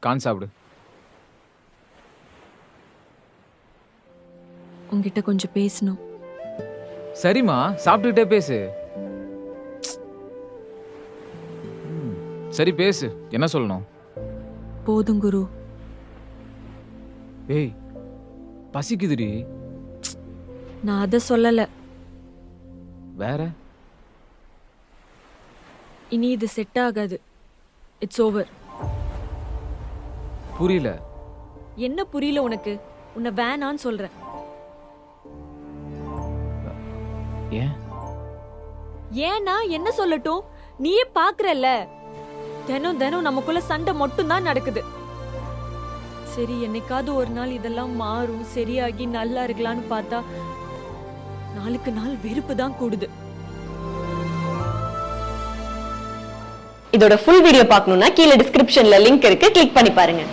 கான் சாப்பிடு. உங்ககிட்ட கொஞ்சம் பேசணும். சரிம்மா, சாப்பிட்டுக்கிட்டே பேசு. சரி பேசு, என்ன சொல்லணும்? போதும் குரு. ஏய், பசிக்குதுடி. நான் அதை சொல்லல. வேற? இனி இது செட் ஆகாது. It's over. புரியல. என்ன புரியல உனக்கு? உன்னை வேணான்னு சொல்றேன். ஏன்? ஏன்னா என்ன சொல்லட்டும்? நீயே பாக்குறல்ல, தினம் தினம் நமக்குள்ள சண்டை மட்டும் தான் நடக்குது. சரி, என்னைக்காவது ஒரு நாள் இதெல்லாம் மாறும், சரியாகி நல்லா இருக்கலாம்னு பார்த்தா நாளுக்கு நாள் வெறுப்பு தான் கூடுது. இதோட ஃபுல் வீடியோ பார்க்கணும்னா கீழே டிஸ்கிரிப்ஷன்ல லிங்க் இருக்கு, கிளிக் பண்ணி பாருங்க.